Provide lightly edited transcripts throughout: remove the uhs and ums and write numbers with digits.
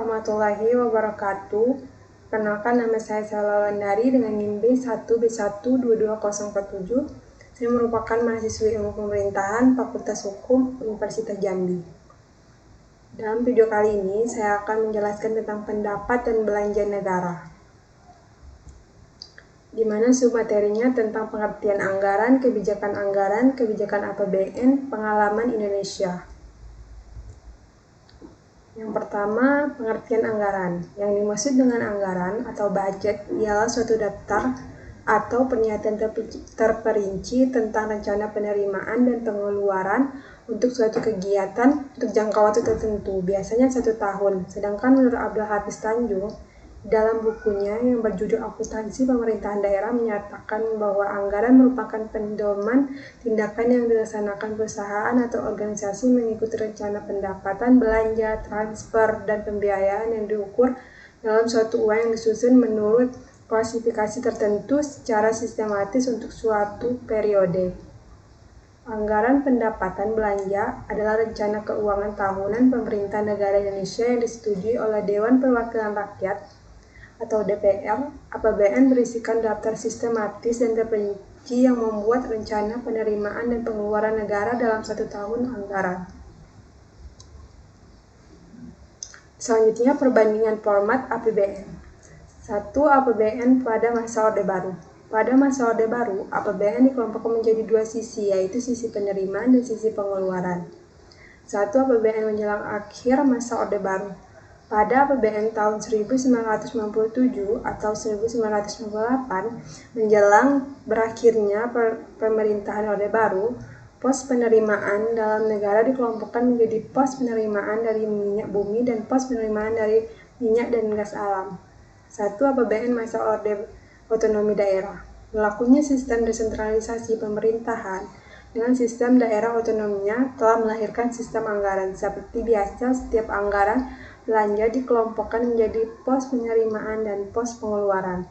warahmatullahi wabarakatuh. Perkenalkan, nama saya Salwa Wandari dengan NIM B1B1222047. Saya merupakan mahasiswi Ilmu Pemerintahan Fakultas Hukum Universitas Jambi. Dalam video kali ini, saya akan menjelaskan tentang pendapat dan belanja negara, di mana submaterinya tentang pengertian anggaran, kebijakan APBN, pengalaman Indonesia. Yang pertama, pengertian anggaran. Yang dimaksud dengan anggaran atau budget ialah suatu daftar atau pernyataan terperinci tentang rencana penerimaan dan pengeluaran untuk suatu kegiatan untuk jangka waktu tertentu, biasanya 1 tahun. Sedangkan menurut Abdul Hafiz Tanjung, dalam bukunya yang berjudul Akuntansi Pemerintahan Daerah menyatakan bahwa anggaran merupakan pedoman tindakan yang dilaksanakan perusahaan atau organisasi mengikuti rencana pendapatan, belanja, transfer, dan pembiayaan yang diukur dalam suatu uang yang disusun menurut klasifikasi tertentu secara sistematis untuk suatu periode. Anggaran pendapatan belanja adalah rencana keuangan tahunan pemerintah negara Indonesia yang disetujui oleh Dewan Perwakilan Rakyat atau DPR. APBN berisikan daftar sistematis dan terperinci yang membuat rencana penerimaan dan pengeluaran negara dalam 1 tahun anggaran. Selanjutnya, perbandingan format APBN. 1. APBN pada masa Orde Baru. Pada masa Orde Baru, APBN dikelompokkan menjadi 2 sisi, yaitu sisi penerimaan dan sisi pengeluaran. 1. APBN menjelang akhir masa Orde Baru. Pada APBN tahun 1997 atau 1998, menjelang berakhirnya pemerintahan Orde Baru, pos penerimaan dalam negara dikelompokkan menjadi pos penerimaan dari minyak bumi dan pos penerimaan dari minyak dan gas alam. 1. APBN masa Orde Otonomi Daerah. Berlakunya sistem desentralisasi pemerintahan dengan sistem daerah otonominya telah melahirkan sistem anggaran. Seperti biasa, setiap anggaran belanja dikelompokkan menjadi pos penerimaan dan pos pengeluaran.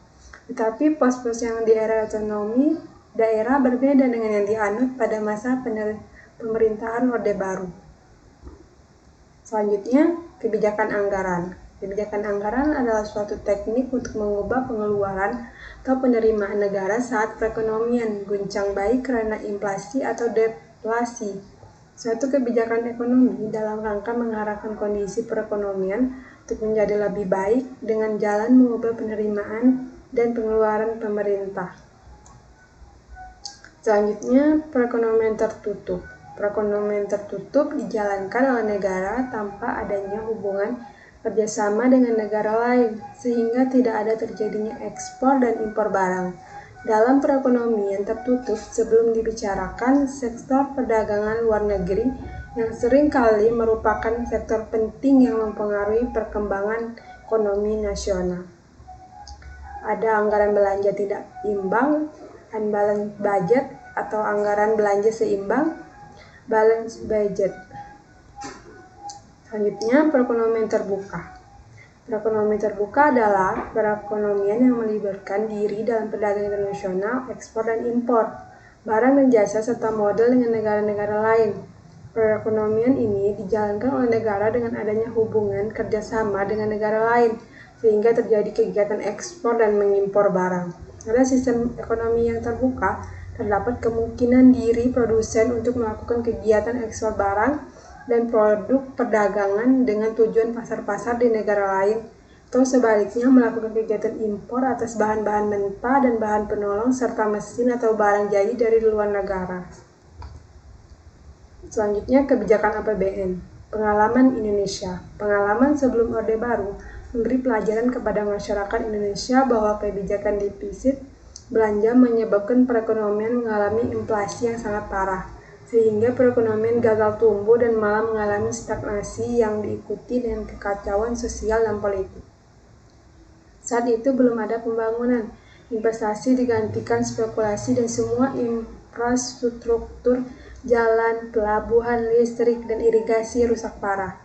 Tetapi pos-pos yang di era otonomi daerah berbeda dengan yang dianut pada masa pemerintahan Orde Baru. Selanjutnya, kebijakan anggaran. Kebijakan anggaran adalah suatu teknik untuk mengubah pengeluaran atau penerimaan negara saat perekonomian guncang baik karena inflasi atau deflasi. Suatu kebijakan ekonomi dalam rangka mengarahkan kondisi perekonomian untuk menjadi lebih baik dengan jalan mengubah penerimaan dan pengeluaran pemerintah. Selanjutnya, perekonomian tertutup. Perekonomian tertutup dijalankan oleh negara tanpa adanya hubungan kerjasama dengan negara lain, sehingga tidak ada terjadinya ekspor dan impor barang. Dalam perekonomian tertutup, sebelum dibicarakan sektor perdagangan luar negeri yang seringkali merupakan sektor penting yang mempengaruhi perkembangan ekonomi nasional. Ada anggaran belanja tidak imbang, unbalanced budget, atau anggaran belanja seimbang, balanced budget. Selanjutnya, perekonomian terbuka. Perekonomian terbuka adalah perekonomian yang melibatkan diri dalam perdagangan internasional, ekspor dan impor, barang dan jasa, serta modal dengan negara-negara lain. Perekonomian ini dijalankan oleh negara dengan adanya hubungan kerjasama dengan negara lain, sehingga terjadi kegiatan ekspor dan mengimpor barang. Pada sistem ekonomi yang terbuka, terdapat kemungkinan diri produsen untuk melakukan kegiatan ekspor barang dan produk perdagangan dengan tujuan pasar-pasar di negara lain, atau sebaliknya melakukan kegiatan impor atas bahan-bahan mentah dan bahan penolong serta mesin atau barang jadi dari luar negara. Selanjutnya, kebijakan APBN. Pengalaman Indonesia. Pengalaman sebelum Orde Baru memberi pelajaran kepada masyarakat Indonesia bahwa kebijakan defisit belanja menyebabkan perekonomian mengalami inflasi yang sangat parah, sehingga perekonomian gagal tumbuh dan malah mengalami stagnasi yang diikuti dengan kekacauan sosial dan politik. Saat itu belum ada pembangunan, investasi digantikan spekulasi dan semua infrastruktur jalan, pelabuhan, listrik, dan irigasi rusak parah.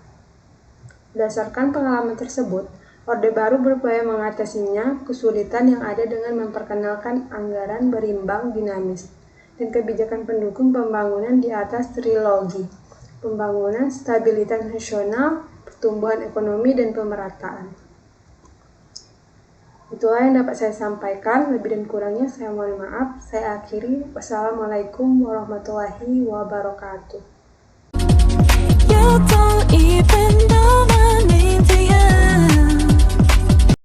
Berdasarkan pengalaman tersebut, Orde Baru berupaya mengatasinya kesulitan yang ada dengan memperkenalkan anggaran berimbang dinamis dan kebijakan pendukung pembangunan di atas trilogi: pembangunan, stabilitas nasional, pertumbuhan ekonomi dan pemerataan. Itulah yang dapat saya sampaikan, lebih dan kurangnya saya mohon maaf. Saya akhiri. Wassalamualaikum warahmatullahi wabarakatuh. You don't even know